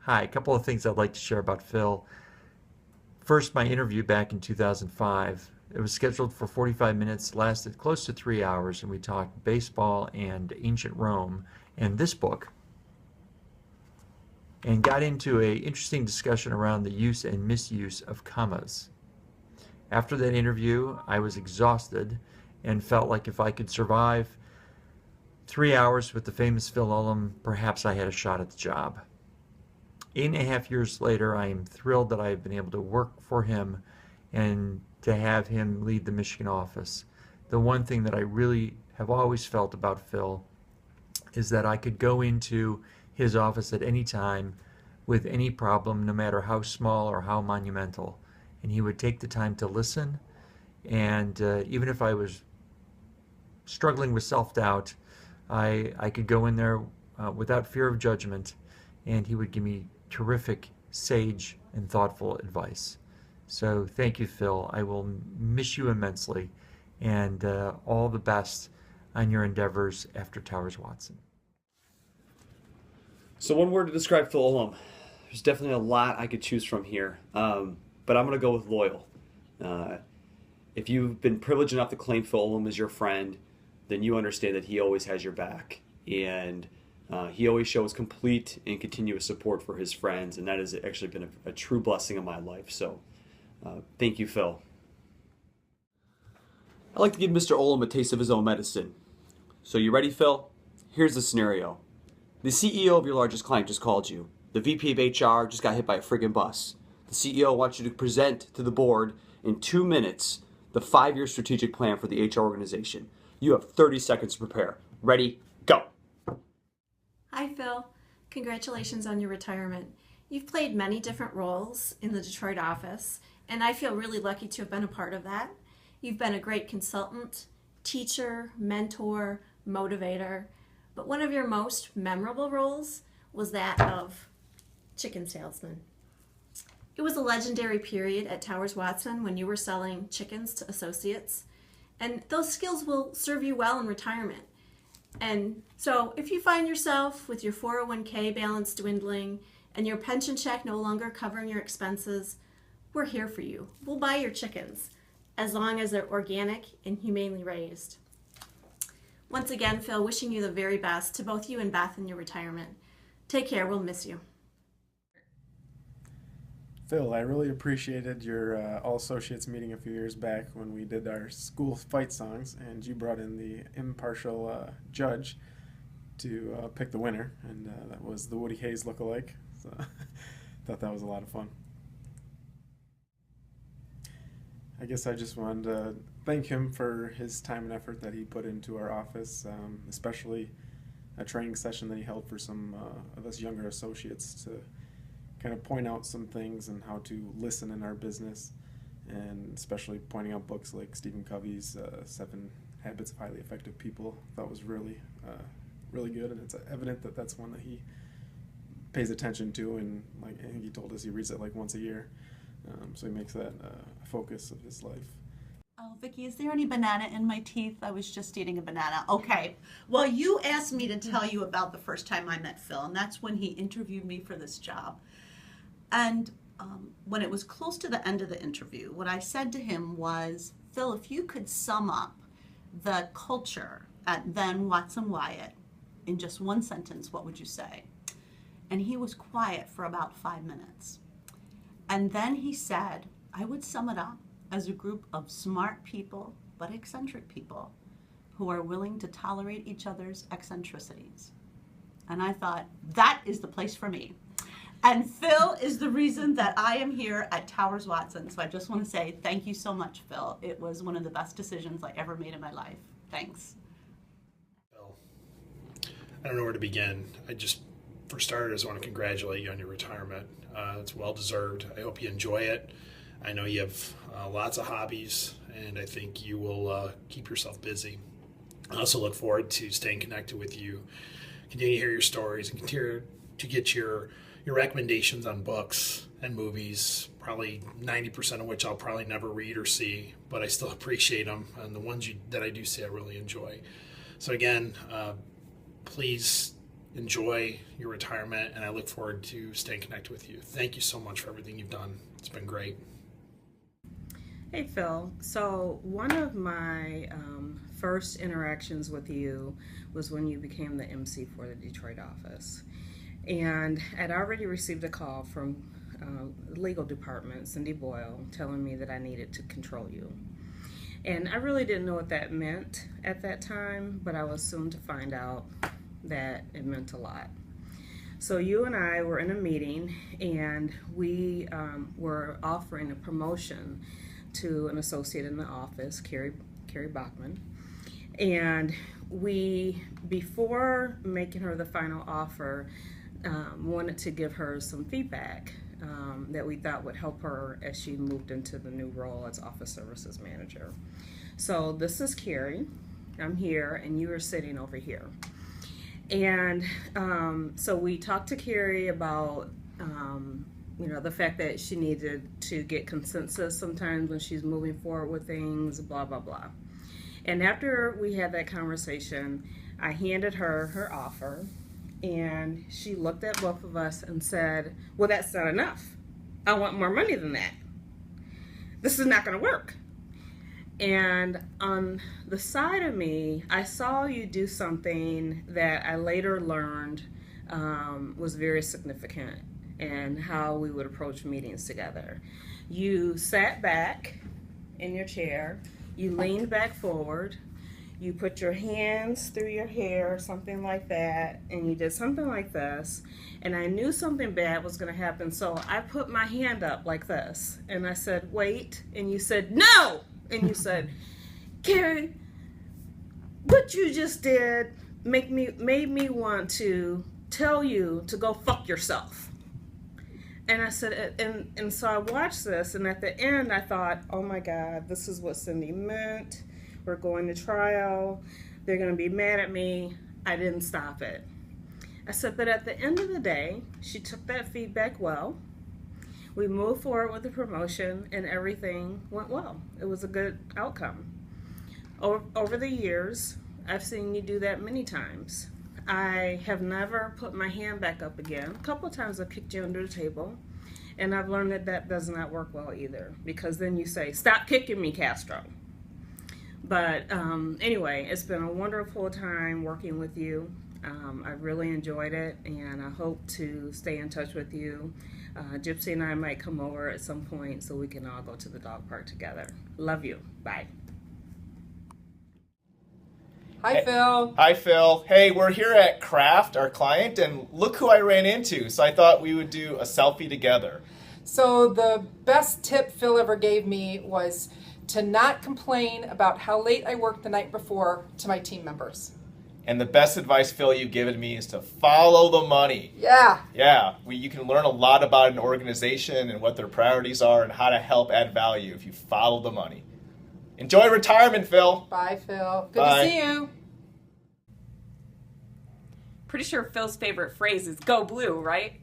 Hi, a couple of things I'd like to share about Phil. First, my interview back in 2005. It was scheduled for 45 minutes, lasted close to 3 hours, and we talked baseball and ancient Rome and this book, and got into a interesting discussion around the use and misuse of commas. After that interview, I was exhausted and felt like if I could survive 3 hours with the famous Phil Ullum, perhaps I had a shot at the job. 8.5 years later, I am thrilled that I have been able to work for him and to have him lead the Michigan office. The one thing that I really have always felt about Phil is that I could go into his office at any time with any problem, no matter how small or how monumental. And he would take the time to listen. And even if I was struggling with self doubt, I could go in there without fear of judgment, and he would give me terrific, sage, and thoughtful advice. So thank you, Phil. I will miss you immensely, and all the best on your endeavors after Towers Watson. So one word to describe Phil Ullum. There's definitely a lot I could choose from here, but I'm going to go with loyal. Uh, if you've been privileged enough to claim Phil Ullum as your friend, then you understand that he always has your back, and he always shows complete and continuous support for his friends, and that has actually been a true blessing in my life. So thank you, Phil. I'd like to give Mr. Ullum a taste of his own medicine. So you ready, Phil? Here's the scenario. The CEO of your largest client just called you. The VP of HR just got hit by a friggin' bus. The CEO wants you to present to the board in 2 minutes the 5-year strategic plan for the HR organization. You have 30 seconds to prepare. Ready? Go. Hi, Phil. Congratulations on your retirement. You've played many different roles in the Detroit office, and I feel really lucky to have been a part of that. You've been a great consultant, teacher, mentor, motivator, but one of your most memorable roles was that of chicken salesman. It was a legendary period at Towers Watson when you were selling chickens to associates, and those skills will serve you well in retirement. And so if you find yourself with your 401k balance dwindling and your pension check no longer covering your expenses, we're here for you. We'll buy your chickens as long as they're organic and humanely raised. Once again, Phil, wishing you the very best to both you and Beth in your retirement. Take care. We'll miss you. Phil, I really appreciated your All Associates meeting a few years back when we did our school fight songs, and you brought in the impartial judge to pick the winner, and that was the Woody Hayes lookalike. So thought that was a lot of fun. I guess I just wanted to thank him for his time and effort that he put into our office, especially a training session that he held for some of us younger associates to kind of point out some things and how to listen in our business, and especially pointing out books like Stephen Covey's 7 Habits of Highly Effective People. I thought was really good, and it's evident that that's one that he pays attention to, and like I think he told us he reads it like once a year, so he makes that a focus of his life. Oh, Vicki, is there any banana in my teeth? I was just eating a banana. Okay. Well, you asked me to tell you about the first time I met Phil, and that's when he interviewed me for this job. And when it was close to the end of the interview, what I said to him was, Phil, if you could sum up the culture at then Watson Wyatt in just one sentence, what would you say? And he was quiet for about 5 minutes. And then he said, I would sum it up as a group of smart people, but eccentric people, who are willing to tolerate each other's eccentricities. And I thought, that is the place for me. And Phil is the reason that I am here at Towers Watson. So I just want to say thank you so much, Phil. It was one of the best decisions I ever made in my life. Thanks. Well, I don't know where to begin. For starters, want to congratulate you on your retirement. It's well deserved. I hope you enjoy it. I know you have lots of hobbies, and I think you will keep yourself busy. I also look forward to staying connected with you, continue to hear your stories, and continue to get your recommendations on books and movies, probably 90% of which I'll probably never read or see, but I still appreciate them, and the ones that I do see I really enjoy. So again, please enjoy your retirement, and I look forward to staying connected with you. Thank you so much for everything you've done. It's been great. Hey Phil, so one of my first interactions with you was when you became the MC for the Detroit office. And I'd already received a call from the legal department, Cindy Boyle, telling me that I needed to control you. And I really didn't know what that meant at that time, but I was soon to find out that it meant a lot. So you and I were in a meeting, and we were offering a promotion to an associate in the office, Carrie Bachman. And we, before making her the final offer, wanted to give her some feedback that we thought would help her as she moved into the new role as office services manager. So this is Carrie. I'm here, and you are sitting over here. And so we talked to Carrie about the fact that she needed to get consensus sometimes when she's moving forward with things, blah, blah, blah. And after we had that conversation, I handed her her offer, and she looked at both of us and said, well, that's not enough. I want more money than that. This is not going to work. And on the side of me, I saw you do something that I later learned was very significant in how we would approach meetings together. You sat back in your chair, you leaned back forward, you put your hands through your hair, something like that, and you did something like this, and I knew something bad was going to happen, so I put my hand up like this, and I said, wait, and you said, no! And you said, Carrie, what you just did made me want to tell you to go fuck yourself. And I said, and so I watched this, and at the end I thought, oh my God, this is what Cindy meant. We're going to trial. They're going to be mad at me. I didn't stop it. I said, but at the end of the day, she took that feedback well. We moved forward with the promotion, and everything went well. It was a good outcome. Over the years, I've seen you do that many times. I have never put my hand back up again. A couple of times I've kicked you under the table, and I've learned that that does not work well either, because then you say, stop kicking me, Castro. But anyway, it's been a wonderful time working with you. I really enjoyed it, and I hope to stay in touch with you. Gypsy and I might come over at some point so we can all go to the dog park together. Love you. Bye. Hi, Phil. Hi, Phil. Hey, we're here at Kraft, our client, and look who I ran into. So I thought we would do a selfie together. So the best tip Phil ever gave me was to not complain about how late I worked the night before to my team members. And the best advice, Phil, you've given me is to follow the money. Yeah. Yeah, you can learn a lot about an organization and what their priorities are and how to help add value if you follow the money. Enjoy retirement, Phil. Bye, Phil. Good Bye. to see you. Pretty sure Phil's favorite phrase is "Go Blue," right?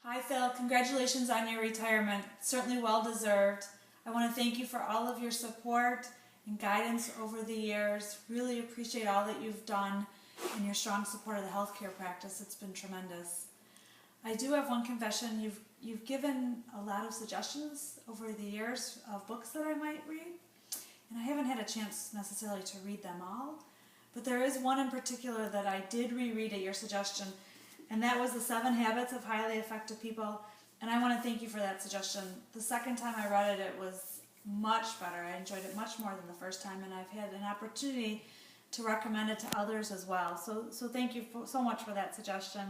Hi, Phil. Congratulations on your retirement. Certainly well deserved. I want to thank you for all of your support and guidance over the years. Really appreciate all that you've done and your strong support of the healthcare practice. It's been tremendous. I do have one confession. You've given a lot of suggestions over the years of books that I might read, and I haven't had a chance necessarily to read them all, but there is one in particular that I did reread at your suggestion, and that was The 7 Habits of Highly Effective People, and I want to thank you for that suggestion. The second time I read it, it was much better. I enjoyed it much more than the first time, and I've had an opportunity to recommend it to others as well. So thank you so much for that suggestion.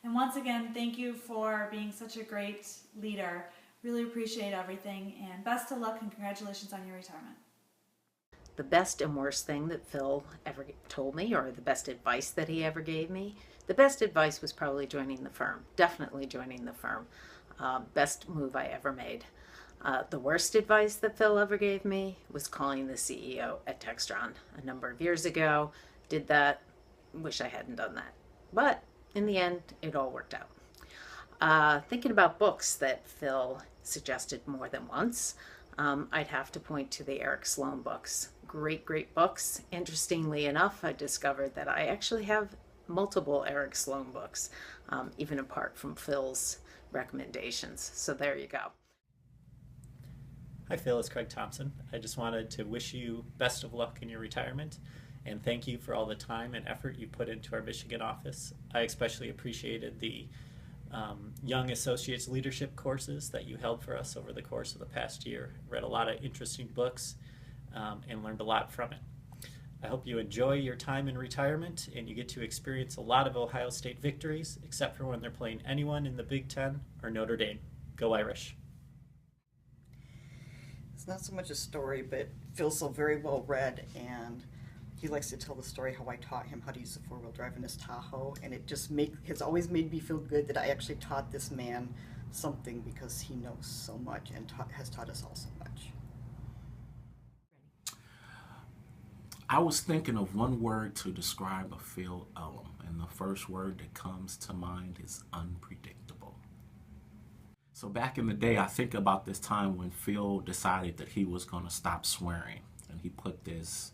And once again, thank you for being such a great leader. Really appreciate everything, and best of luck and congratulations on your retirement. The best and worst thing that Phil ever told me, or the best advice that he ever gave me, the best advice was probably joining the firm. Definitely joining the firm. Best move I ever made. The worst advice that Phil ever gave me was calling the CEO at Textron a number of years ago. Did that. Wish I hadn't done that. But in the end, it all worked out. Thinking about books that Phil suggested more than once, I'd have to point to the Eric Sloan books. Great, great books. Interestingly enough, I discovered that I actually have multiple Eric Sloan books, even apart from Phil's recommendations. So there you go. Hi Phil, it's Craig Thompson. I just wanted to wish you best of luck in your retirement and thank you for all the time and effort you put into our Michigan office. I especially appreciated the Young Associates Leadership courses that you held for us over the course of the past year. Read a lot of interesting books and learned a lot from it. I hope you enjoy your time in retirement and you get to experience a lot of Ohio State victories, except for when they're playing anyone in the Big Ten or Notre Dame. Go Irish. It's not so much a story, but Phil's so very well read, and he likes to tell the story how I taught him how to use the four-wheel drive in his Tahoe, and it just has always made me feel good that I actually taught this man something, because he knows so much and has taught us all so much. I was thinking of one word to describe a Phil Ullum, and the first word that comes to mind is unpredictable. So back in the day, I think about this time when Phil decided that he was going to stop swearing, and he put this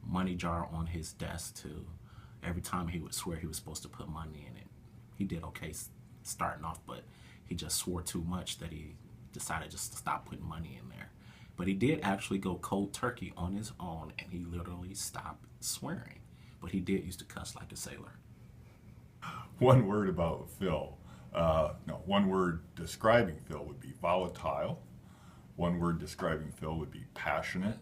money jar on his desk to, every time he would swear, he was supposed to put money in it. He did okay starting off, but he just swore too much that he decided just to stop putting money in there. But he did actually go cold turkey on his own, and he literally stopped swearing. But he did used to cuss like a sailor. One word about Phil. One word describing Phil would be volatile. One word describing Phil would be passionate.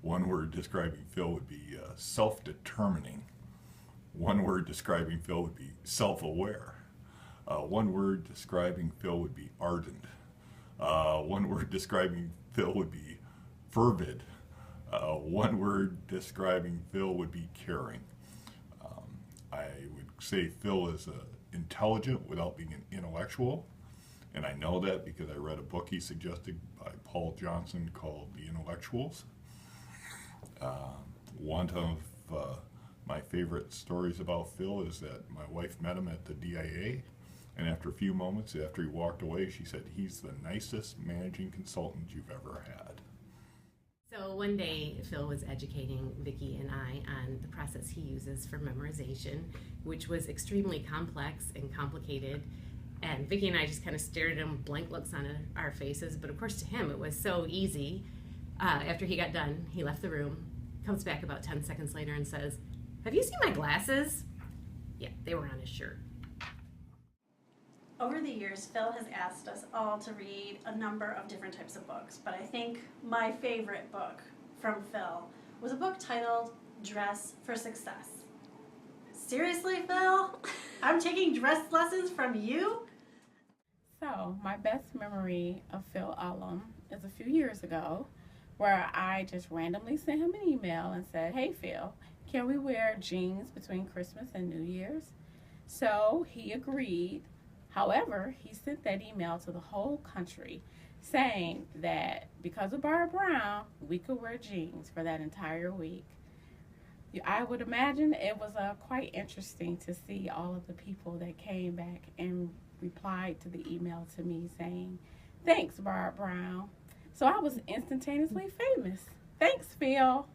One word describing Phil would be self-determining. One word describing Phil would be self-aware. One word describing Phil would be ardent. One word describing Phil would be fervid. One word describing Phil would be caring. I would say Phil is intelligent without being an intellectual, and I know that because I read a book he suggested by Paul Johnson called The Intellectuals. One of my favorite stories about Phil is that my wife met him at the DIA, and after a few moments after he walked away, she said, "He's the nicest managing consultant you've ever had." So one day, Phil was educating Vicki and I on the process he uses for memorization, which was extremely complex and complicated. And Vicki and I just kind of stared at him with blank looks on our faces. But of course, to him, it was so easy. After he got done, he left the room, comes back about 10 seconds later and says, "Have you seen my glasses?" Yeah, they were on his shirt. Over the years, Phil has asked us all to read a number of different types of books, but I think my favorite book from Phil was a book titled Dress for Success. Seriously, Phil? I'm taking dress lessons from you? So, my best memory of Phil Ullum is a few years ago, where I just randomly sent him an email and said, "Hey Phil, can we wear jeans between Christmas and New Year's?" So he agreed. However, he sent that email to the whole country saying that because of Barb Brown, we could wear jeans for that entire week. I would imagine it was quite interesting to see all of the people that came back and replied to the email to me saying, "Thanks, Barb Brown." So I was instantaneously famous. Thanks, Phil.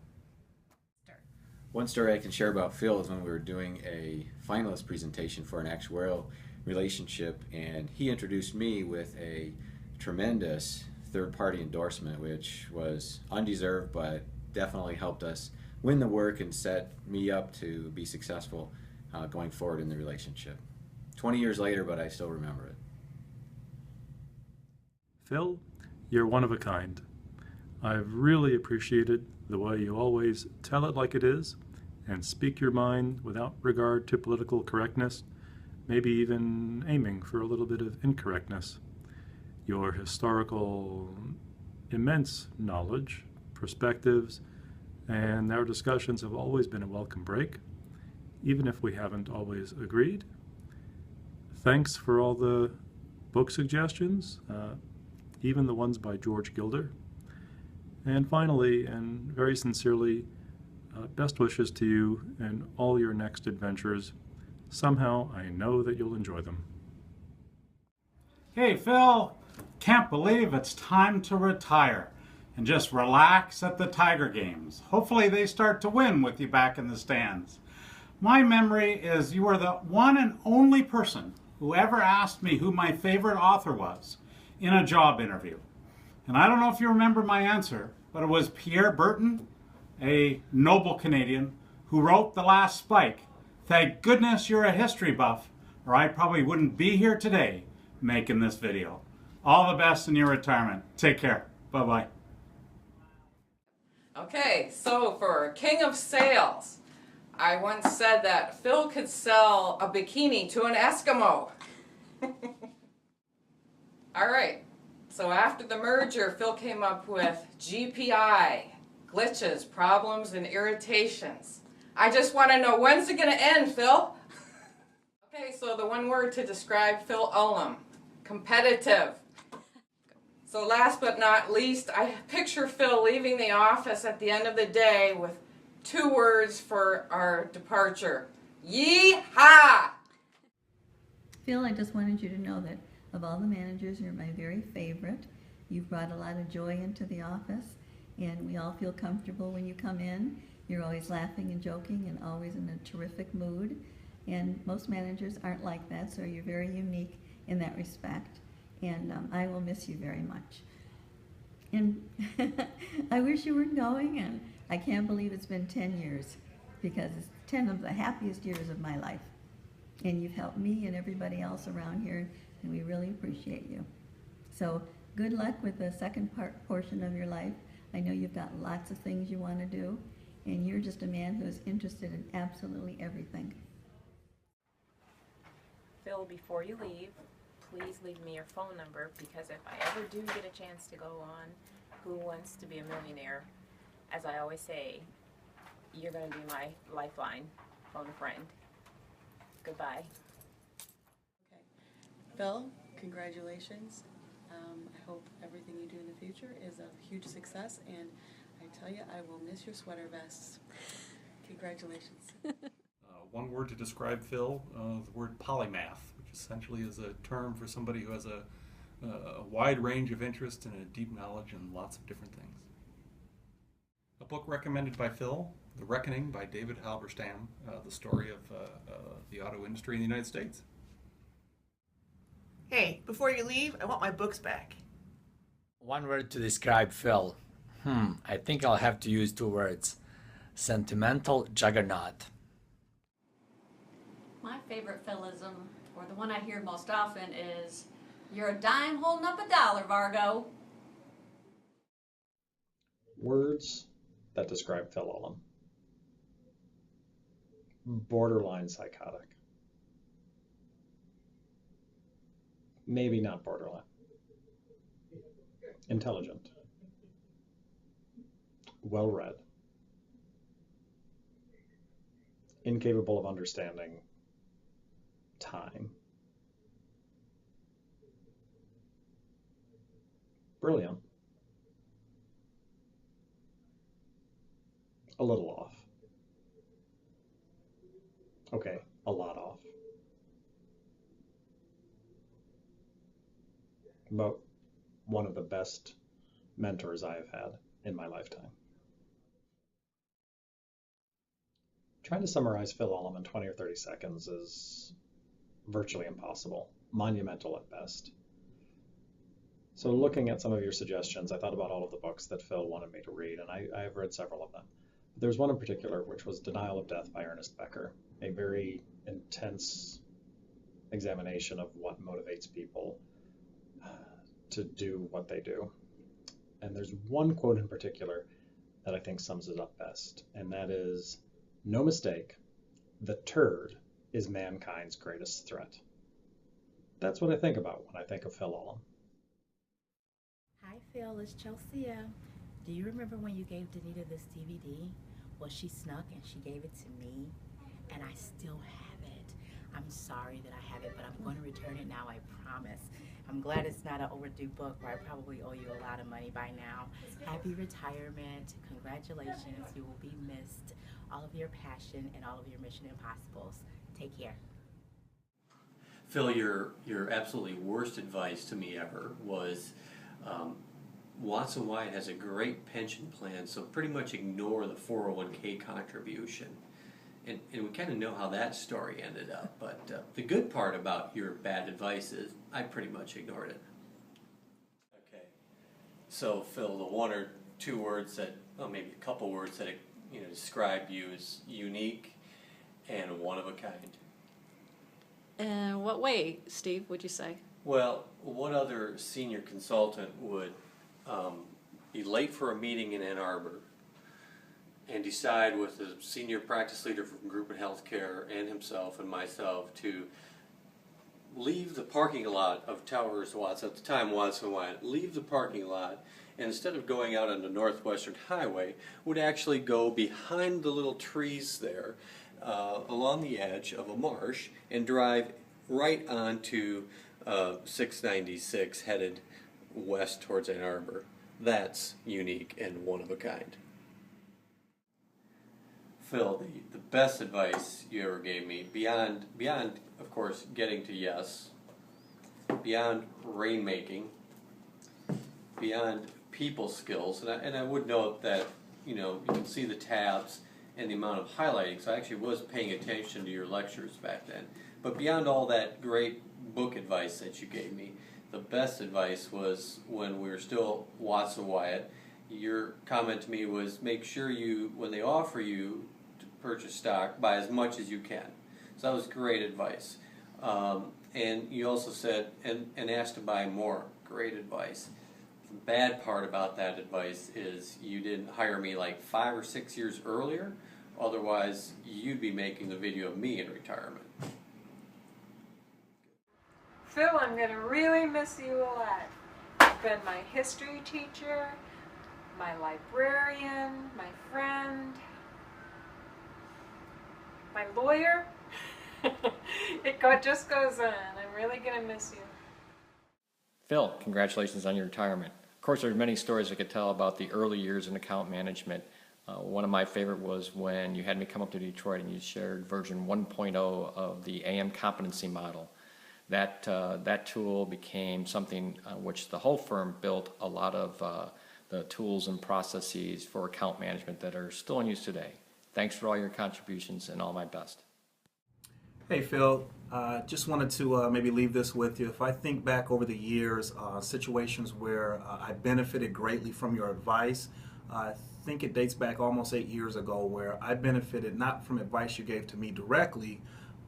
One story I can share about Phil is when we were doing a finalist presentation for an actuarial relationship, and he introduced me with a tremendous third-party endorsement, which was undeserved but definitely helped us win the work and set me up to be successful going forward in the relationship. 20 years later, but I still remember it. Phil, you're one of a kind. I've really appreciated the way you always tell it like it is and speak your mind without regard to political correctness, maybe even aiming for a little bit of incorrectness. Your historical, immense knowledge, perspectives, and our discussions have always been a welcome break, even if we haven't always agreed. Thanks for all the book suggestions, even the ones by George Gilder. And finally, and very sincerely, best wishes to you and all your next adventures. Somehow, I know that you'll enjoy them. Hey, Phil, can't believe it's time to retire and just relax at the Tiger games. Hopefully they start to win with you back in the stands. My memory is you were the one and only person who ever asked me who my favorite author was in a job interview. And I don't know if you remember my answer, but it was Pierre Berton, a noble Canadian who wrote The Last Spike. Thank goodness you're a history buff, or I probably wouldn't be here today making this video. All the best in your retirement. Take care. Bye-bye. Okay, so for King of Sales, I once said that Phil could sell a bikini to an Eskimo. All right, so after the merger, Phil came up with GPI, glitches, problems, and irritations. I just want to know, when's it going to end, Phil? Okay, so the one word to describe Phil Ullum, competitive. So last but not least, I picture Phil leaving the office at the end of the day with 2 words for our departure. Yee-haw! Phil, I just wanted you to know that of all the managers, you're my very favorite. You've brought a lot of joy into the office, and we all feel comfortable when you come in. You're always laughing and joking and always in a terrific mood. And most managers aren't like that, so you're very unique in that respect. And I will miss you very much. And I wish you weren't going, and I can't believe it's been 10 years, because it's 10 of the happiest years of my life. And you've helped me and everybody else around here, and we really appreciate you. So good luck with the second portion of your life. I know you've got lots of things you want to do, and you're just a man who is interested in absolutely everything. Phil, before you leave, please leave me your phone number, because if I ever do get a chance to go on Who Wants to Be a Millionaire, as I always say, you're going to be my lifeline, phone a friend. Goodbye. Phil, congratulations. I hope everything you do in the future is a huge success, and I tell you, I will miss your sweater vests. Congratulations. One word to describe Phil, the word polymath, which essentially is a term for somebody who has a wide range of interest and a deep knowledge in lots of different things. A book recommended by Phil, The Reckoning by David Halberstam, the story of the auto industry in the United States. Hey, before you leave, I want my books back. One word to describe Phil. I think I'll have to use 2 words. Sentimental juggernaut. My favorite Philism, or the one I hear most often, is, "You're a dime holding up a dollar, Vargo." Words that describe Phil Ullum. Borderline psychotic. Maybe not borderline. Intelligent. Well-read. Incapable of understanding time. Brilliant. A little off. Okay, a lot off. But one of the best mentors I have had in my lifetime. Trying to summarize Phil Ullum in 20 or 30 seconds is virtually impossible, monumental at best. So looking at some of your suggestions, I thought about all of the books that Phil wanted me to read, and I have read several of them. There's one in particular, which was Denial of Death by Ernest Becker, a very intense examination of what motivates people to do what they do. And there's one quote in particular that I think sums it up best, and that is, "No mistake, the turd is mankind's greatest threat." That's what I think about when I think of Phil Ullum. Hi Phil, it's Chelsea. Do you remember when you gave Danita this DVD? Well, she snuck and she gave it to me, and I still have it. I'm sorry that I have it, but I'm going to return it now, I promise. I'm glad it's not an overdue book where I probably owe you a lot of money by now. Happy retirement. Congratulations. You will be missed. All of your passion and all of your Mission Impossibles. Take care. Phil, your absolutely worst advice to me ever was Watson Wyatt has a great pension plan, so pretty much ignore the 401k contribution. And we kind of know how that story ended up. But the good part about your bad advice is I pretty much ignored it. Okay. So Phil, the one or two words that, well, maybe a couple words that describe you as unique and one of a kind. In what way, Steve, would you say? Well, what other senior consultant would be late for a meeting in Ann Arbor and decide with a senior practice leader from Group and Healthcare and himself and myself to leave the parking lot of Towers Watson, at the time Watson Wyatt, leave the parking lot, and instead of going out on the Northwestern Highway, would actually go behind the little trees there along the edge of a marsh and drive right onto 696 headed west towards Ann Arbor. That's unique and one of a kind. Phil, the best advice you ever gave me, beyond of course getting to yes, beyond rainmaking, beyond people skills, and I would note that you can see the tabs and the amount of highlighting, so I actually was paying attention to your lectures back then. But beyond all that great book advice that you gave me, the best advice was when we were still Watson Wyatt. Your comment to me was make sure you, when they offer you to purchase stock, buy as much as you can. So that was great advice. And you also said, and asked to buy more. Great advice. The bad part about that advice is you didn't hire me like 5 or 6 years earlier. Otherwise, you'd be making the video of me in retirement. Phil, I'm going to really miss you a lot. You've been my history teacher, my librarian, my friend, my lawyer. Just goes on. I'm really going to miss you. Phil, congratulations on your retirement. Of course, there's many stories I could tell about the early years in account management. One of my favorite was when you had me come up to Detroit and you shared version 1.0 of the AM competency model. That tool became something which the whole firm built a lot of the tools and processes for account management that are still in use today. Thanks for all your contributions and all my best. Hey Phil, just wanted to maybe leave this with you. If I think back over the years, situations where I benefited greatly from your advice, I think it dates back almost 8 years ago where I benefited not from advice you gave to me directly,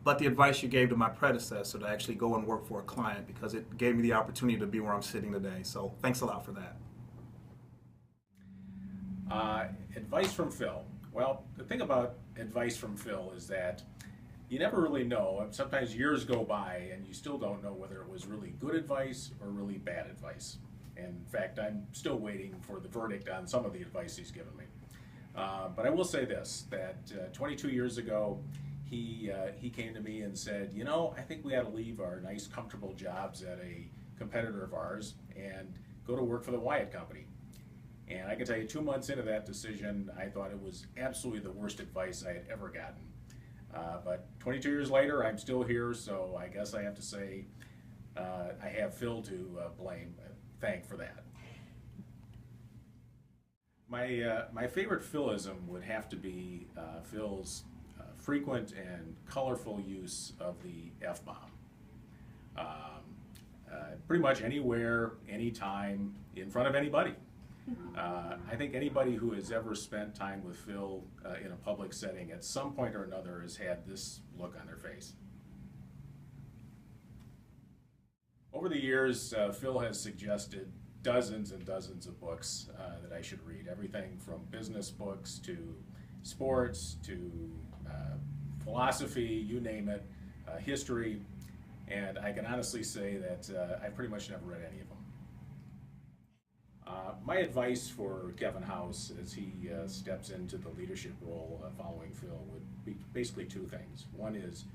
but the advice you gave to my predecessor to actually go and work for a client, because it gave me the opportunity to be where I'm sitting today. So thanks a lot for that. Advice from Phil. Well, the thing about advice from Phil is that you never really know. Sometimes years go by and you still don't know whether it was really good advice or really bad advice. And in fact, I'm still waiting for the verdict on some of the advice he's given me. But I will say this, that 22 years ago, he came to me and said, I think we ought to leave our nice, comfortable jobs at a competitor of ours and go to work for the Wyatt Company. And I can tell you, 2 months into that decision, I thought it was absolutely the worst advice I had ever gotten. But 22 years later, I'm still here, so I guess I have to say I have Phil to thank for that. My favorite Philism would have to be Phil's frequent and colorful use of the F-bomb. Pretty much anywhere, anytime, in front of anybody. I think anybody who has ever spent time with Phil in a public setting at some point or another has had this look on their face. Over the years, Phil has suggested dozens and dozens of books that I should read. Everything from business books to sports to philosophy, you name it, history, and I can honestly say that I've pretty much never read any of them. My advice for Kevin House as he steps into the leadership role following Phil would be basically two things. One is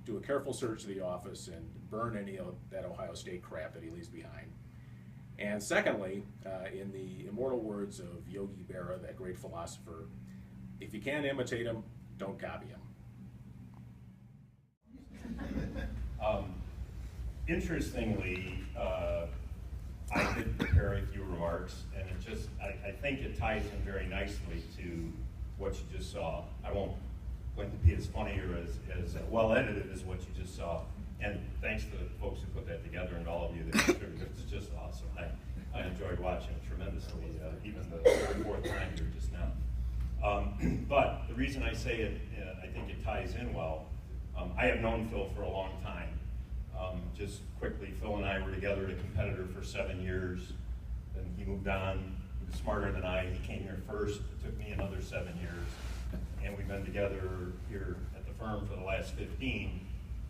do a careful search of the office and burn any of that Ohio State crap that he leaves behind. And secondly, in the immortal words of Yogi Berra, that great philosopher, if you can't imitate him, don't copy him. Interestingly, I did prepare a few remarks, and I think it ties in very nicely to what you just saw. I won't going to be as funny or as well edited as what you just saw. And thanks to the folks who put that together and all of you that contributed. It's just awesome. I enjoyed watching it tremendously, even the third or fourth time here just now. But the reason I say it, I think it ties in well. I have known Phil for a long time. Just quickly, Phil and I were together at a competitor for 7 years. Then he moved on. He was smarter than I. He came here first. It took me another 7 years. And we've been together here at the firm for the last 15,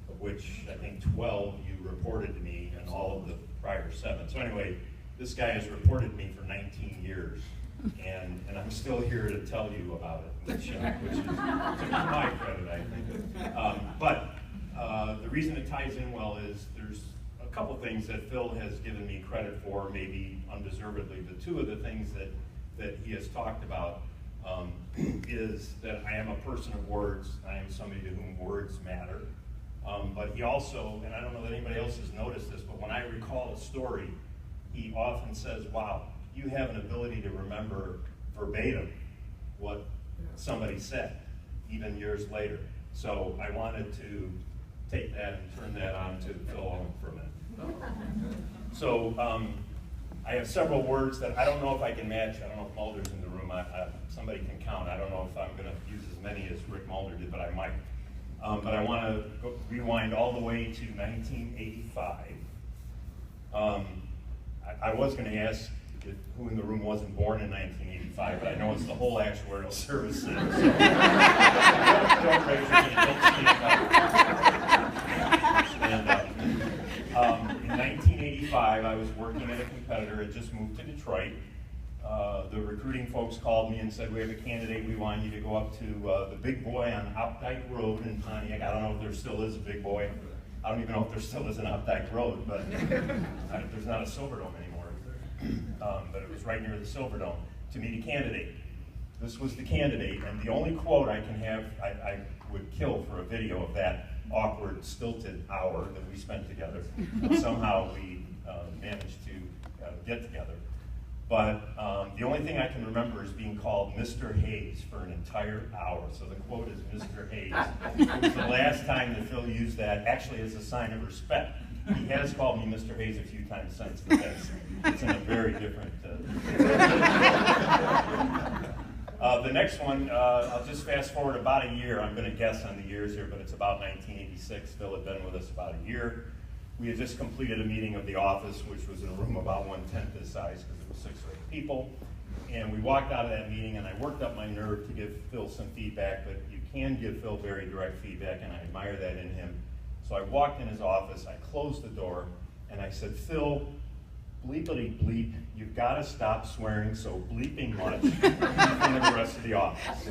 of which I think 12 you reported to me, and all of the prior 7. So anyway, this guy has reported me for 19 years, and I'm still here to tell you about it, which is to my credit, I think. But the reason it ties in well is there's a couple things that Phil has given me credit for, maybe undeservedly, but two of the things that he has talked about is that I am a person of words. I am somebody to whom words matter. But he also, and I don't know that anybody else has noticed this, but when I recall a story, he often says, wow, you have an ability to remember verbatim what somebody said, even years later. So I wanted to take that and turn that on to Phil Ullman for a minute. So I have several words that I don't know if I can match. I don't know if Mulder's in the room. Somebody can count. I don't know if I'm going to use as many as Rick Mulder did, but I might. But I want to rewind all the way to 1985. I was going to ask who in the room wasn't born in 1985, but I know it's the whole actuarial service. So don't raise your hand, don't stand up. In 1985, I was working at a competitor. Had just moved to Detroit. The recruiting folks called me and said, we have a candidate, we want you to go up to the Big Boy on Opdyke Road in Pontiac. I don't know if there still is a Big Boy. I don't even know if there still is an Opdyke Road, but there's not a Silverdome anymore. But it was right near the Silverdome to meet a candidate. This was the candidate, and the only quote I can have, I would kill for a video of that awkward, stilted hour that we spent together. Somehow we managed to get together. But the only thing I can remember is being called Mr. Hayes for an entire hour. So the quote is Mr. Hayes. It was the last time that Phil used that, actually as a sign of respect. He has called me Mr. Hayes a few times since, but it's in a very different... The next one, I'll just fast forward about a year. I'm going to guess on the years here, but it's about 1986. Phil had been with us about a year. We had just completed a meeting of the office, which was in a room about 1/10 this size, because it was 6 or 8 people. And we walked out of that meeting, and I worked up my nerve to give Phil some feedback, but you can give Phil very direct feedback, and I admire that in him. So I walked in his office, I closed the door, and I said, Phil, bleepity bleep, you've got to stop swearing so bleeping much in front of the rest of the office.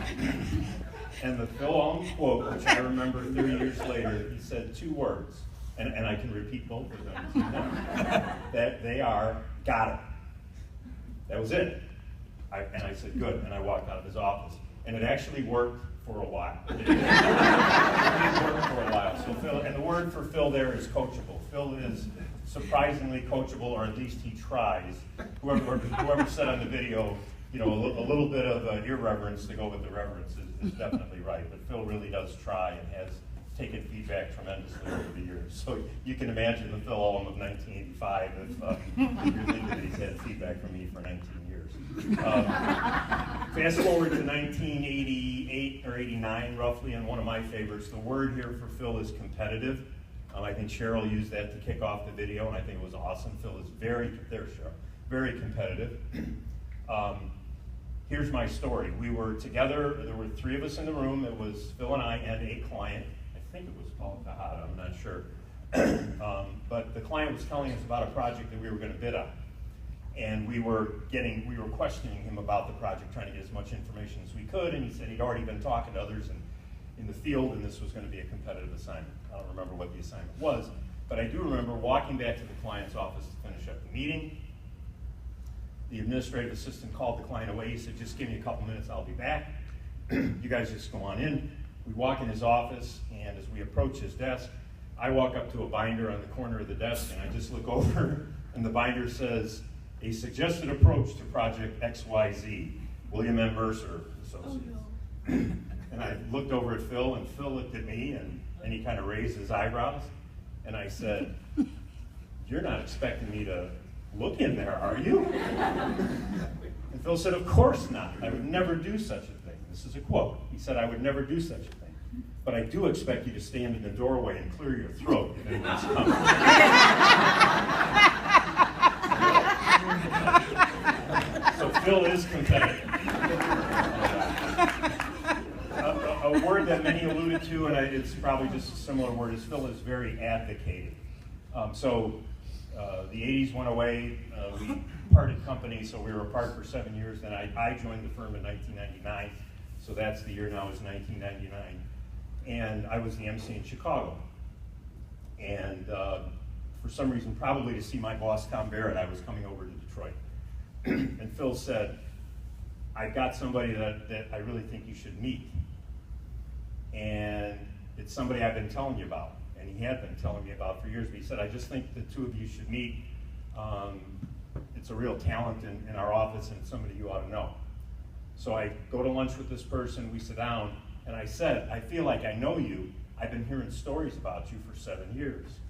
And the Phil Ullman quote, which I remember 30 years later, he said 2 words. And I can repeat both of them. That they are, got it. That was it. And I said, good. And I walked out of his office. And it actually worked for a while. It worked for a while. So Phil, and the word for Phil there is coachable. Phil is surprisingly coachable, or at least he tries. Whoever said on the video, you know, a little bit of irreverence to go with the reverence is definitely right. But Phil really does try and has taken feedback tremendously over the years. So you can imagine the Phil Ullman of 1985 if you're thinking that he's had feedback from me for 19 years. Fast forward to 1988 or 89 roughly, and one of my favorites, the word here for Phil is competitive. I think Cheryl used that to kick off the video, and I think it was awesome. Phil is very competitive. Here's my story. We were together, there were 3 of us in the room. It was Phil and I and a client. I think it was Paul Kahada, I'm not sure. But the client was telling us about a project that we were going to bid on. And we were questioning him about the project, trying to get as much information as we could, and he said he'd already been talking to others in the field, and this was going to be a competitive assignment. I don't remember what the assignment was, but I do remember walking back to the client's office to finish up the meeting. The administrative assistant called the client away. He said, just give me a couple minutes, I'll be back. You guys just go on in. We walk in his office, and as we approach his desk, I walk up to a binder on the corner of the desk, and I just look over, and the binder says, a suggested approach to project XYZ, William M. Mercer Associates. Oh, no. And I looked over at Phil, and Phil looked at me, and he kind of raised his eyebrows. And I said, "You're not expecting me to look in there, are you?" And Phil said, "Of course not. I would never do such a thing." This is a quote. He said, "I would never do such a thing. But I do expect you to stand in the doorway and clear your throat if anyone's coming." So Phil is competitive. A word that many alluded to, and it's probably just a similar word, is Phil is very advocating. The 80s went away, we parted company, so we were apart for 7 years. Then I joined the firm in 1999, so that's the year now is 1999. And I was the MC in Chicago. And for some reason, probably to see my boss, Tom Barrett, I was coming over to Detroit. And Phil said, "I've got somebody that I really think you should meet. And it's somebody I've been telling you about." And he had been telling me about for years, but he said, "I just think the two of you should meet. It's a real talent in our office, and it's somebody you ought to know." So I go to lunch with this person, we sit down, and I said, "I feel like I know you. I've been hearing stories about you for 7 years."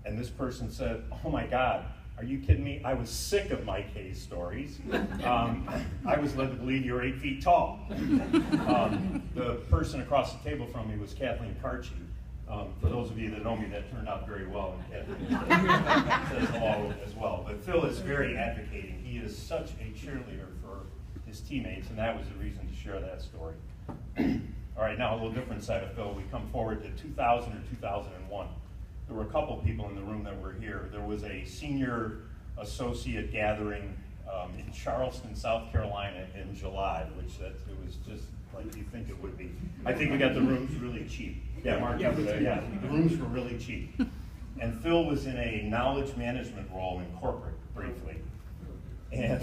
And this person said, "Oh my God, are you kidding me? I was sick of Mike Hayes' stories. I was led to believe you were 8 feet tall." The person across the table from me was Kathleen Karchi. For those of you that know me, that turned out very well, and Kathleen says hello as well. But Phil is very advocating. He is such a cheerleader for his teammates, and that was the reason to share that story. All right, now a little different side of Phil. We come forward to 2000 or 2001. There were a couple people in the room that were here. There was a senior associate gathering in Charleston, South Carolina in July, it was just like you think it would be. I think we got the rooms really cheap. Yeah, Mark, yeah, the rooms were really cheap. And Phil was in a knowledge management role in corporate, briefly. And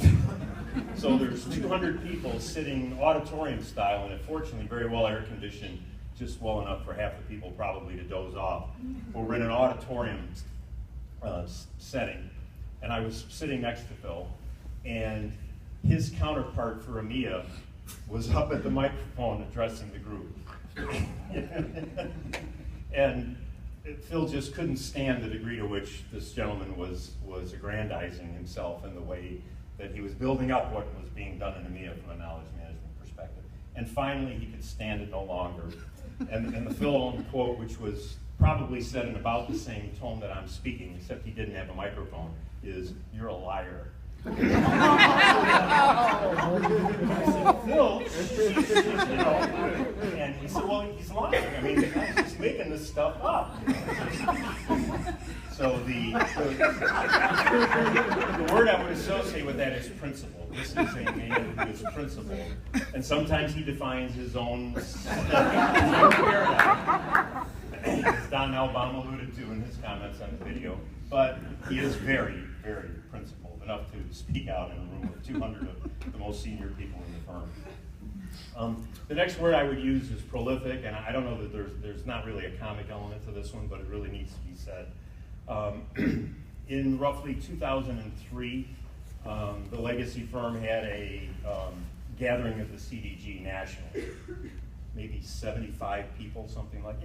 so there's 200 people sitting auditorium style, and it fortunately very well air conditioned, just well enough for half the people probably to doze off. But we're in an auditorium setting, and I was sitting next to Phil, and his counterpart for EMEA was up at the microphone addressing the group. And Phil just couldn't stand the degree to which this gentleman was aggrandizing himself in the way that he was building up what was being done in EMEA from a knowledge management perspective. And finally, he could stand it no longer. And the Phil Ullman quote, which was probably said in about the same tone that I'm speaking, except he didn't have a microphone, is, "You're a liar." I said, "Phil," and he said, "Well, he's lying. I mean, he's making this stuff up." So the word I would associate with that is principle. This is a man who is principled, and sometimes he defines his own paradigm, as Don Albaum alluded to in his comments on the video. But he is very, very principled, enough to speak out in a room with 200 of the most senior people in the firm. The next word I would use is prolific, and I don't know that there's not really a comic element to this one, but it really needs to be said. In roughly 2003, the legacy firm had a gathering of the CDG nationally, maybe 75 people, something like,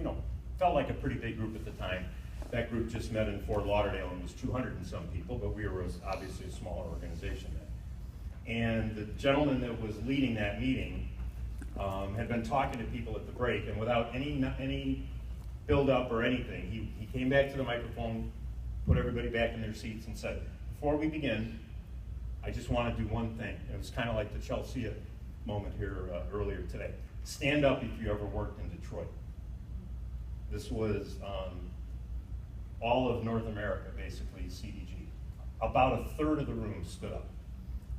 felt like a pretty big group at the time. That group just met in Fort Lauderdale and was 200 and some people, but we were obviously a smaller organization then. And the gentleman that was leading that meeting had been talking to people at the break, and without any build-up or anything, he came back to the microphone, put everybody back in their seats, and said, "Before we begin, I just want to do one thing." It was kind of like the Chelsea moment here earlier today. Stand up if you ever worked in Detroit. This was all of North America, basically, CDG. About a third of the room stood up,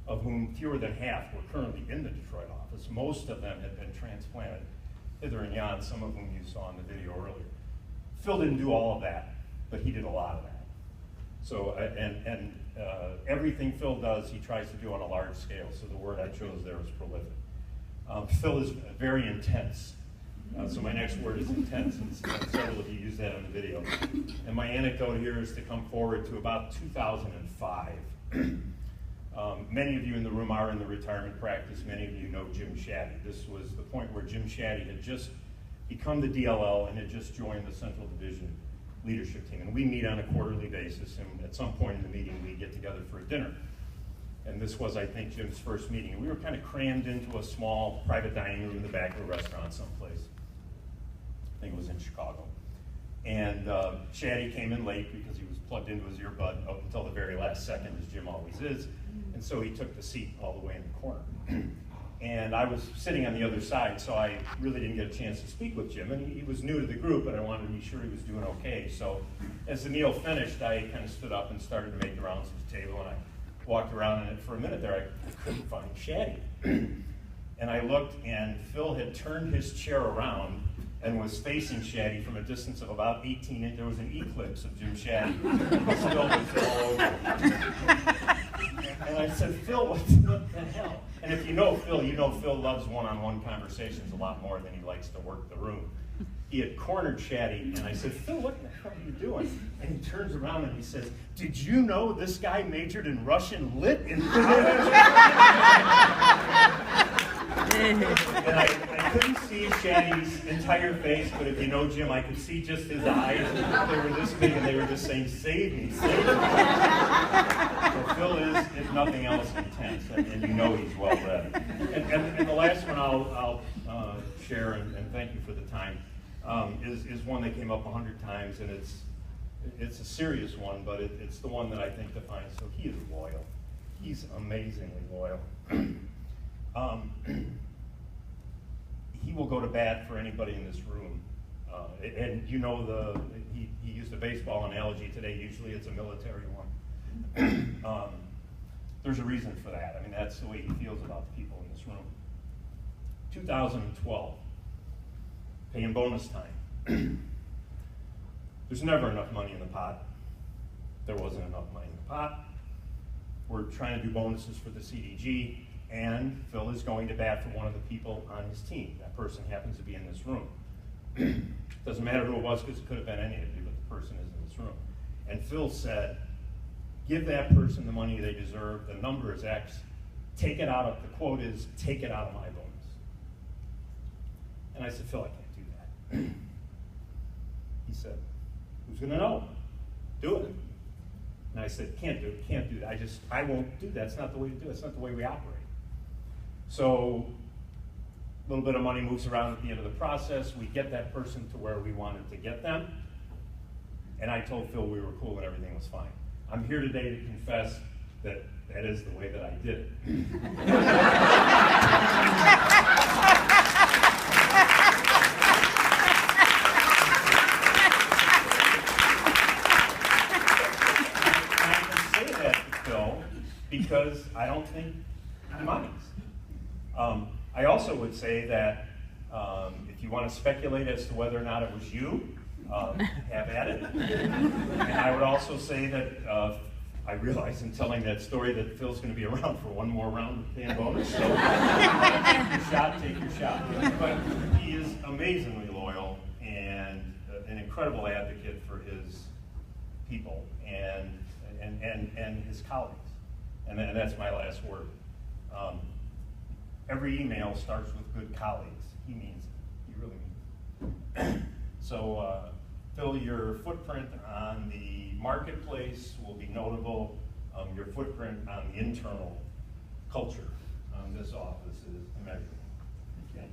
of whom fewer than half were currently in the Detroit office. Most of them had been transplanted hither and yon, some of whom you saw in the video earlier. Phil didn't do all of that, but he did a lot of that. So, everything Phil does, he tries to do on a large scale, so the word I chose there was prolific. Phil is very intense. So my next word is intense, and several of you used that on the video. And my anecdote here is to come forward to about 2005. Many of you in the room are in the retirement practice. Many of you know Jim Shaddy. This was the point where Jim Shaddy had just become the DLL and had just joined the Central Division leadership team. And we meet on a quarterly basis, and at some point in the meeting we get together for a dinner. And this was, I think, Jim's first meeting. And we were kind of crammed into a small private dining room in the back of a restaurant someplace. I think it was in Chicago. And Shaddy came in late because he was plugged into his earbud up until the very last second, as Jim always is. And so he took the seat all the way in the corner. And I was sitting on the other side, so I really didn't get a chance to speak with Jim. And he was new to the group, but I wanted to be sure he was doing okay. So as the meal finished, I kind of stood up and started to make the rounds of the table. And I walked around, and for a minute there, I couldn't find Shaddy. And I looked, and Phil had turned his chair around and was facing Shaddy from a distance of about 18 inches. There was an eclipse of Jim Shaddy. Phil was all over. And I said, Phil, what the hell? And if you know Phil loves one-on-one conversations a lot more than he likes to work the room. He had cornered Shaddy, and I said, Phil, what the hell are you doing? And he turns around and he says, did you know this guy majored in Russian Lit in college? And I couldn't see Shaddy's entire face, but if you know Jim, I could see just his eyes. They were this big, and they were just saying, save me, save me. So Phil is, if nothing else, intense, and you know he's well-read. And the last one I'll share, and thank you for the time, is one that came up 100 times, and it's a serious one, but it's the one that I think defines. So he is loyal. He's amazingly loyal. He will go to bat for anybody in this room. And you know, he used a baseball analogy today. Usually it's a military one. There's a reason for that. I mean, that's the way he feels about the people in this room. 2012, paying bonus time. There's never enough money in the pot. There wasn't enough money in the pot. We're trying to do bonuses for the CDG. And Phil is going to bat for one of the people on his team. That person happens to be in this room. Doesn't matter who it was, because it could have been any of you, but the person is in this room. And Phil said, give that person the money they deserve. The number is X. Take it out of, the quote is, take it out of my bonus. And I said, Phil, I can't do that. He said, who's going to know? Do it. And I said, can't do that. I won't do that. It's not the way to do it. It's not the way we operate. So a little bit of money moves around at the end of the process. We get that person to where we wanted to get them. And I told Phil we were cool and everything was fine. I'm here today to confess that that is the way that I did it. And I can say that to Phil because I don't think he minds. I also would say that if you want to speculate as to whether or not it was you, have at it. And I would also say that I realize in telling that story that Phil's going to be around for one more round of paying bonus. So take your shot. But he is amazingly loyal and an incredible advocate for his people and his colleagues. And that's my last word. Every email starts with good colleagues. He means it. He really means it. So, Phil, your footprint on the marketplace will be notable. Your footprint on the internal culture on this office is immeasurable. Okay.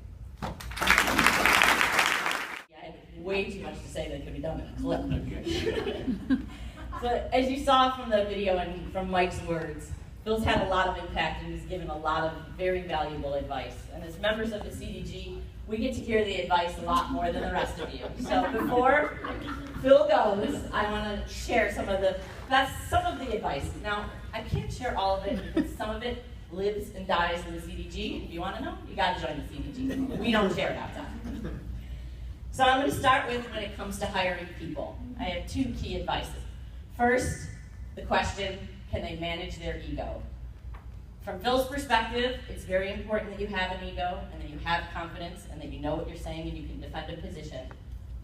I had way too much to say that could be done in a clip. So, as you saw from the video and from Mike's words, Phil's had a lot of impact and he's given a lot of very valuable advice. And as members of the CDG, we get to hear the advice a lot more than the rest of you. So before Phil goes, I want to share some of the advice. Now, I can't share all of it because some of it lives and dies in the CDG. If you want to know, you got to join the CDG. We don't share it outside. So I'm going to start with when it comes to hiring people. I have two key advices. First, the question, can they manage their ego? From Phil's perspective, it's very important that you have an ego and that you have confidence and that you know what you're saying and you can defend a position.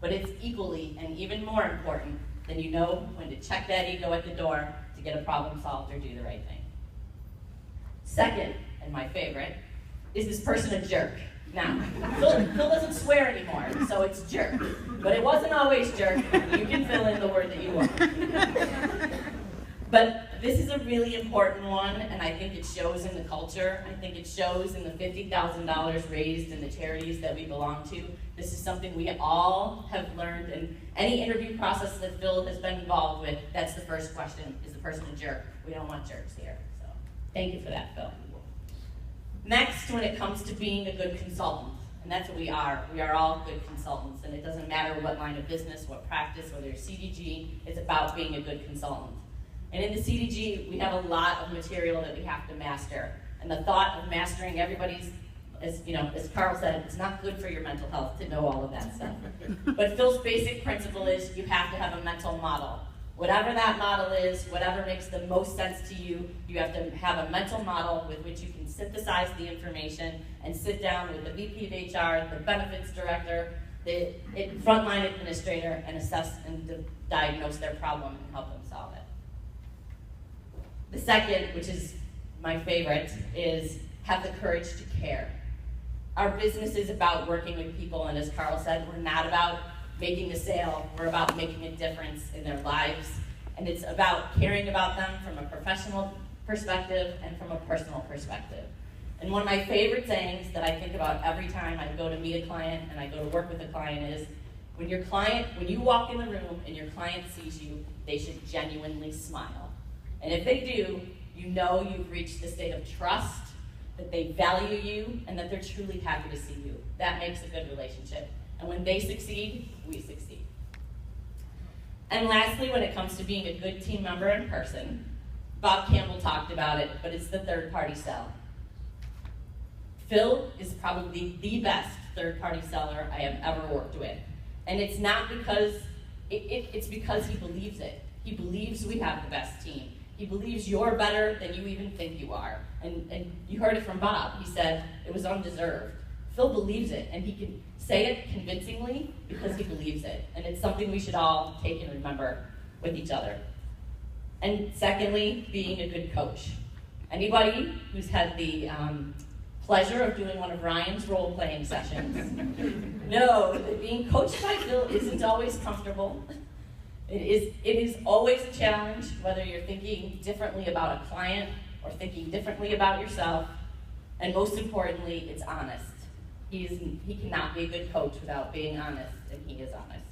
But it's equally and even more important that you know when to check that ego at the door to get a problem solved or do the right thing. Second, and my favorite, is this person a jerk? Now, Phil doesn't swear anymore, so it's jerk. But it wasn't always jerk. You can fill in the word that you want. But this is a really important one, and I think it shows in the culture. I think it shows in the $50,000 raised in the charities that we belong to. This is something we all have learned, and any interview process that Phil has been involved with, that's the first question, is the person a jerk? We don't want jerks here, so thank you for that, Phil. Next, when it comes to being a good consultant, and that's what we are all good consultants, and it doesn't matter what line of business, what practice, whether you're CDG, it's about being a good consultant. And in the CDG, we have a lot of material that we have to master. And the thought of mastering everybody's, as Carl said, it's not good for your mental health to know all of that stuff. But Phil's basic principle is you have to have a mental model. Whatever that model is, whatever makes the most sense to you, you have to have a mental model with which you can synthesize the information and sit down with the VP of HR, the benefits director, the frontline administrator, and assess and diagnose their problem and help them solve it. The second, which is my favorite, is have the courage to care. Our business is about working with people, and as Carl said, we're not about making a sale, we're about making a difference in their lives, and it's about caring about them from a professional perspective and from a personal perspective. And one of my favorite sayings that I think about every time I go to meet a client and I go to work with a client is, when you walk in the room and your client sees you, they should genuinely smile. And if they do, you know you've reached the state of trust, that they value you, and that they're truly happy to see you. That makes a good relationship. And when they succeed, we succeed. And lastly, when it comes to being a good team member in person, Bob Campbell talked about it, but it's the third-party sell. Phil is probably the best third-party seller I have ever worked with. And it's not because, it's because he believes it. He believes we have the best team. He believes you're better than you even think you are. And you heard it from Bob. He said it was undeserved. Phil believes it, and he can say it convincingly because he believes it. And it's something we should all take and remember with each other. And secondly, being a good coach. Anybody who's had the pleasure of doing one of Ryan's role-playing sessions know that being coached by Phil isn't always comfortable. It is always a challenge, whether you're thinking differently about a client or thinking differently about yourself. And most importantly, it's honest. He cannot be a good coach without being honest, and he is honest.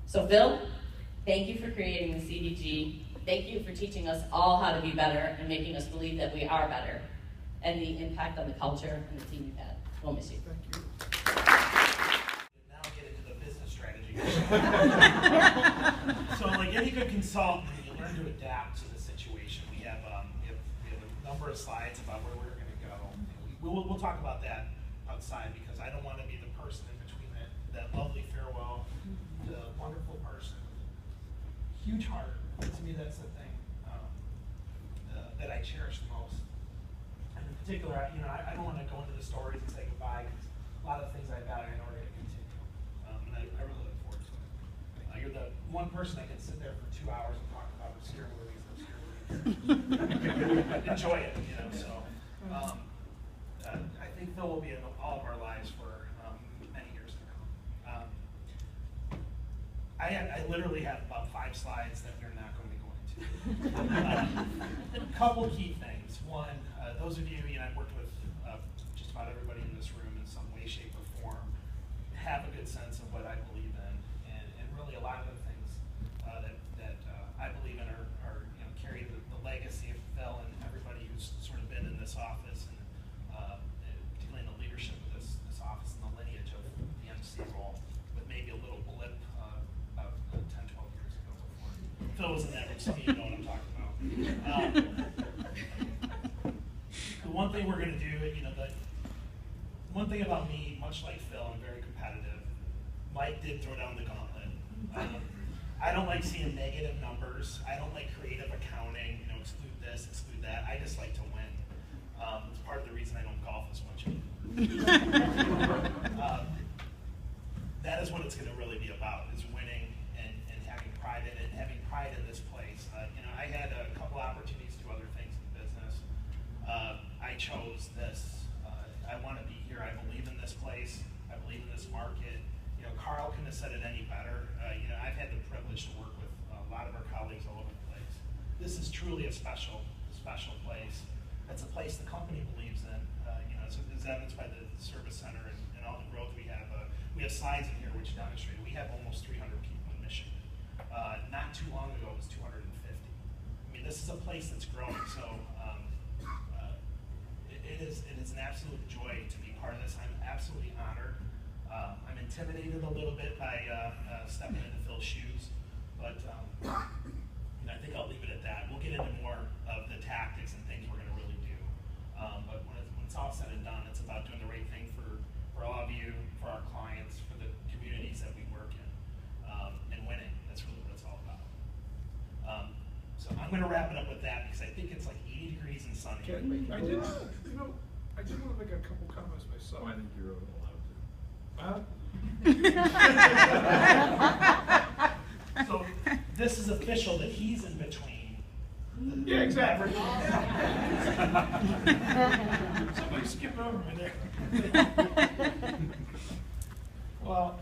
So Phil, thank you for creating the CDG. Thank you for teaching us all how to be better and making us believe that we are better, and the impact on the culture and the team you've had. We'll miss you. Thank you. Now get into the business strategy. So like any good consultant, you learn to adapt to the situation. We have a number of slides about where we're going to go. We'll talk about that outside, because I don't want to be the person in between that lovely farewell to a wonderful person. Huge heart. To me, that's the thing that I cherish the most. And in particular, I don't want to go into the stories and say goodbye, because a lot of things I value in order to continue. And I really look forward to it. You're the one person I can sit there for 2 hours and talk about obscure movies. Enjoy it, so. I think Phil will be in all of our lives for many years to come. I literally have about 5 slides that we're not going to go into. A couple key things. One, those of you, I've worked with just about everybody in this room in some way, shape, or form, have a good sense of what I believe in, and really a lot of the things that I believe in are carry the legacy of Phil and everybody who's sort of been in this office, and particularly in the leadership of this office and the lineage of the MC role, with maybe a little blip about 10, 12 years ago before Phil was in that room. Some of you know what I'm talking about. The one thing we're going to do, the one thing about me, much like Phil, I'm very competitive. Mike did throw down the gauntlet. I don't like seeing negative numbers. I don't like creative accounting, exclude this, exclude that. I just like to win. It's part of the reason I don't golf as much anymore. That is what it's going to really be about, is winning and having pride in it, and having pride in this place. I had a couple opportunities to do other things in the business. chose this. I want to be here. I believe in this place. I believe in this market. You know, Carl couldn't have said it any better. You know, I've had the privilege to work with a lot of our colleagues all over the place. This is truly a special place. It's a place the company believes in. You know, it's evidenced by the service center and all the growth we have. We have slides in here which demonstrate we have almost 300 people in Michigan. Not too long ago, it was 250. I mean, this is a place that's growing. So it is an absolute joy to be part of this. I'm absolutely honored. I'm intimidated a little bit by stepping into Phil's shoes, but I think I'll leave it at that. We'll get into more of the tactics and things we're going to really do. But when it's all said and done, it's about doing the right thing for all of you, for our clients, for the communities that we work in, and winning. That's really what it's all about. So I'm going to wrap it up with that because I think it's like 80 degrees and sunny. I did want to make a couple comments myself. I think you're allowed to. So this is official that he's in between. Yeah, exactly. Somebody skipped over me there. Well,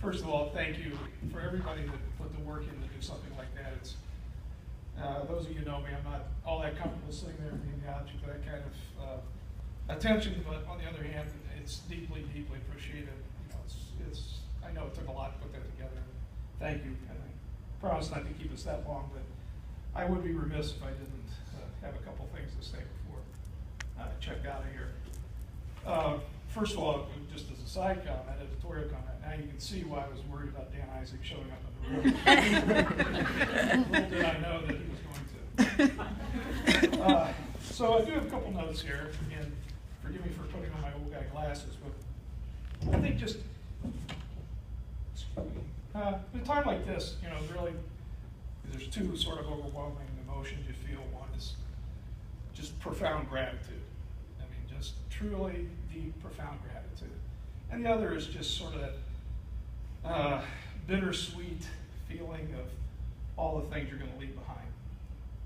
first of all, thank you for everybody that put the work in to do something like that. It's those of you who know me, I'm not all that comfortable sitting there being the object of that kind of attention, but on the other hand, it's deeply, deeply appreciated. You know, I know it took a lot to put that together. Thank you, and I promise not to keep us that long, but I would be remiss if I didn't have a couple things to say before I check out of here. First of all, just as a side comment, editorial comment, now you can see why I was worried about Dan Isaac showing up in the room. Little did I know that he was going to. So I do have a couple notes here, and forgive me for putting on my old guy glasses, but I think just at a time like this, you know, really, there's two sort of overwhelming emotions you feel. One is just profound gratitude. I mean, just truly deep, profound gratitude. And the other is just sort of that bittersweet feeling of all the things you're going to leave behind.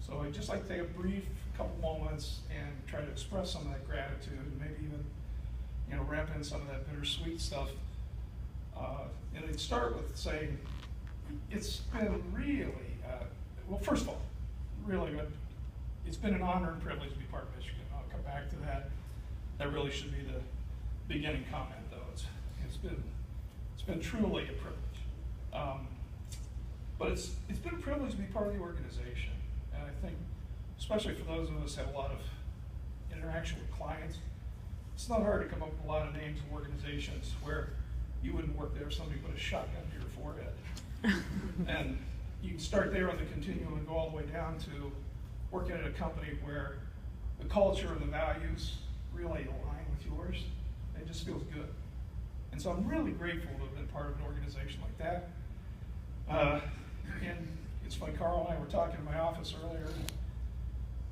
So I'd just like to take a brief couple moments and try to express some of that gratitude, and maybe even, you know, wrap in some of that bittersweet stuff. And I'd start with saying it's been really, well, first of all, really good. It's been an honor and privilege to be part of Michigan. I'll come back to that. That really should be the beginning comment, though. It's been truly a privilege. But it's been a privilege to be part of the organization. And I think, especially for those of us that have a lot of interaction with clients, it's not hard to come up with a lot of names of organizations where you wouldn't work there if somebody put a shotgun to your forehead. And you can start there on the continuum and go all the way down to working at a company where the culture and the values really align with yours. It just feels good. And so I'm really grateful to have been part of an organization like that. And it's funny, Carl and I were talking in my office earlier.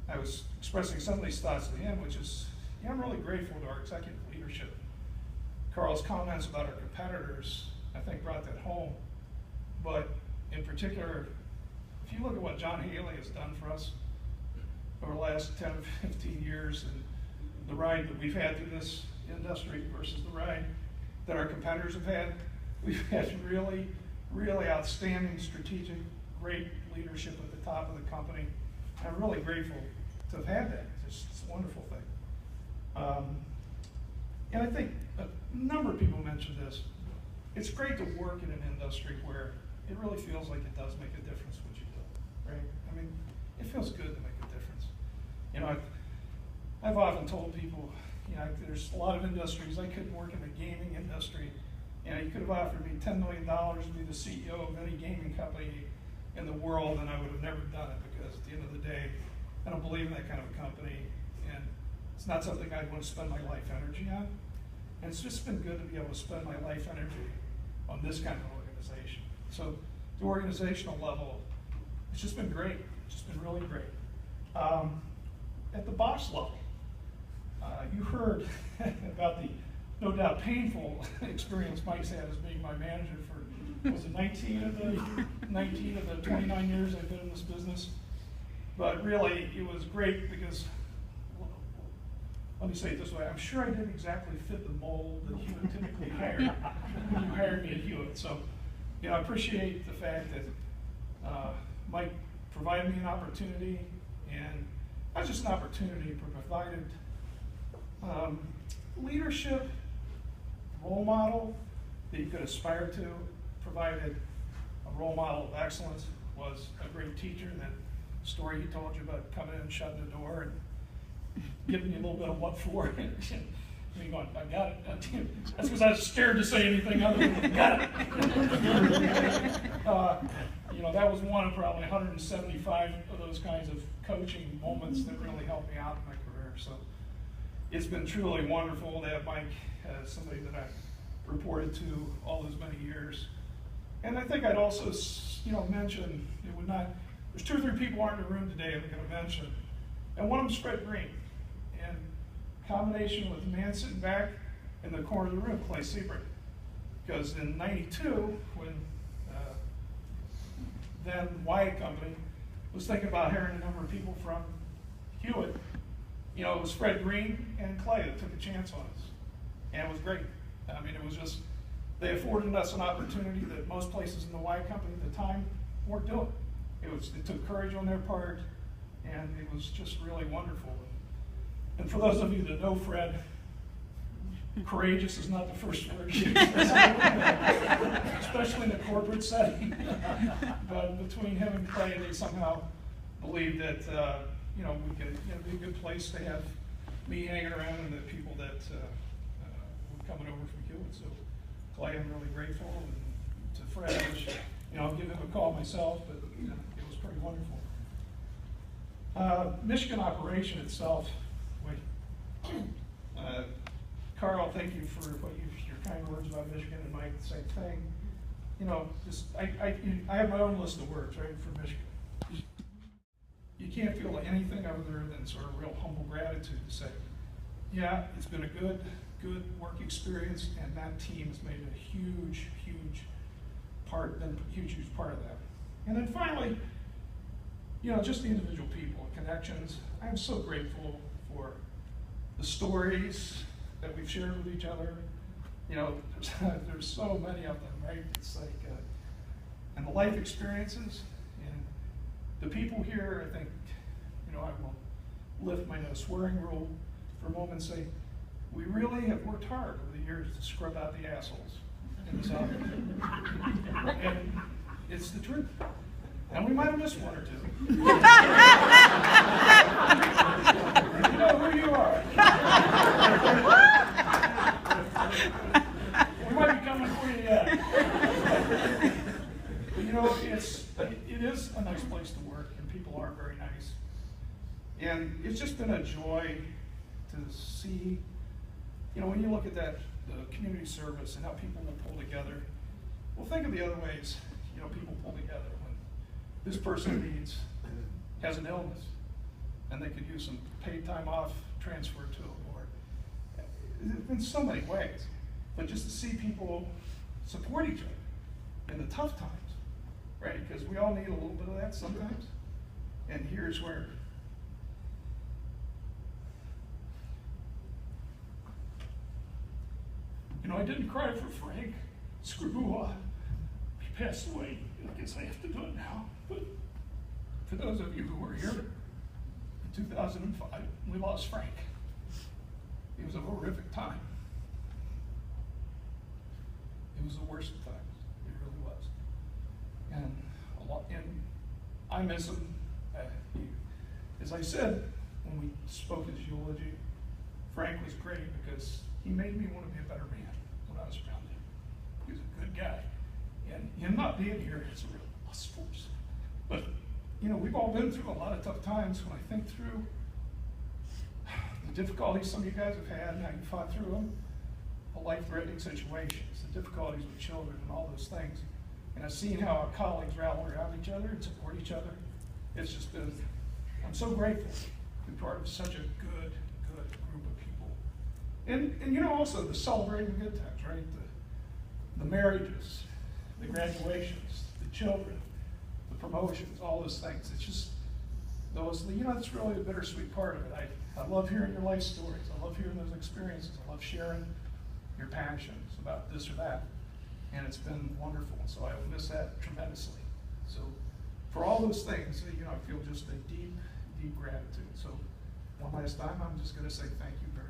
I was expressing some of these thoughts to him, which is, yeah, I'm really grateful to our executive leadership. Carl's comments about our competitors, I think, brought that home. But in particular, if you look at what John Haley has done for us over the last 10 or 15 years, and the ride that we've had through this industry versus the ride that our competitors have had, we've had really, really outstanding strategic, great leadership at the top of the company. I'm really grateful to have had that. It's a wonderful thing. And I think a number of people mentioned this. It's great to work in an industry where it really feels like it does make a difference what you do, right? I mean, it feels good to make a difference. You know, I've often told people, you know, there's a lot of industries. I couldn't work in the gaming industry. You know, you could have offered me $10 million to be the CEO of any gaming company in the world, and I would have never done it because at the end of the day, I don't believe in that kind of a company, and it's not something I'd want to spend my life energy on. And it's just been good to be able to spend my life energy on this kind of organization. So the organizational level, it's just been great. It's just been really great. At the boss level, you heard about the no doubt painful experience Mike's had as being my manager for, was it 19 of the 29 years I've been in this business? But really, it was great because let me say it this way, I'm sure I didn't exactly fit the mold that Hewitt typically hired when you hired me at Hewitt. So, you know, I appreciate the fact that Mike provided me an opportunity, and not just an opportunity, but provided leadership, role model that you could aspire to, provided a role model of excellence, was a great teacher. That story he told you about coming in and shutting the door and giving you a little bit of what for, and me going, I got it. That's because I was scared to say anything other than got it. You know, that was one of probably 175 of those kinds of coaching moments that really helped me out in my career. So it's been truly wonderful to have Mike as somebody that I reported to all those many years. And I think I'd also, you know, mention, it would not, there's 2 or 3 people aren't in the room today I'm going to mention, and one of them's Fred Green, in combination with the man sitting back in the corner of the room, Clay Seabrook. Because in '92, when then Wyatt Company was thinking about hiring a number of people from Hewitt, you know, it was Fred Green and Clay that took a chance on us, and it was great. I mean, it was just, they afforded us an opportunity that most places in the Wyatt Company at the time weren't doing. It took courage on their part, and it was just really wonderful. And for those of you that know Fred, courageous is not the first word used, especially in a corporate setting. But between him and Clay, they somehow believed that you know, we could, you know, be a good place to have me hanging around and the people that were coming over from Hewitt. So Clay, I'm really grateful, and to Fred, you know, I'll give him a call myself, but you know, it was pretty wonderful. Michigan operation itself, Carl, thank you for your kind words about Michigan, and Mike, the same thing. You know, just I have my own list of words, right, for Michigan. You can't feel anything other than sort of real humble gratitude to say, yeah, it's been a good work experience, and that team has made a huge part of that. And then finally, you know, just the individual people, connections. I'm so grateful for the stories that we've shared with each other. You know, there's so many of them, right? It's like, and the life experiences, and the people here, I think, you know, I will lift my no swearing rule for a moment and say, we really have worked hard over the years to scrub out the assholes in this office. And it's the truth. And we might have missed one or two. You know who you are. We might be coming for you yet. But you know, it is a nice place to work, and people are very nice. And it's just been a joy to see, you know, when you look at that, the community service and how people will pull together. Well, think of the other ways, you know, people pull together. This person has an illness, and they could use some paid time off transferred to them, or in so many ways. But just to see people support each other in the tough times, right? Because we all need a little bit of that sometimes. And here's where. You know, I didn't cry for Frank Scribua. He passed away. I guess I have to do it now. But for those of you who were here in 2005, we lost Frank. It was a horrific time. It was the worst of times. It really was. And I miss him. As I said when we spoke his eulogy, Frank was great because he made me want to be a better man when I was around him. He was a good guy. And him not being here is a real loss for us. But, you know, we've all been through a lot of tough times. When I think through the difficulties some of you guys have had and how you fought through them, the life-threatening situations, the difficulties with children and all those things, and I've seen how our colleagues rally around each other and support each other. It's just been, I'm so grateful to be part of such a good group of people. And you know, also the celebrating the good times, right? The marriages, the graduations, the children, the promotions, all those things. It's just, those, that's really the bittersweet part of it. I love hearing your life stories. I love hearing those experiences. I love sharing your passions about this or that. And it's been wonderful. And so I will miss that tremendously. So for all those things, I feel just a deep, deep gratitude. So one last time, I'm just going to say thank you very much.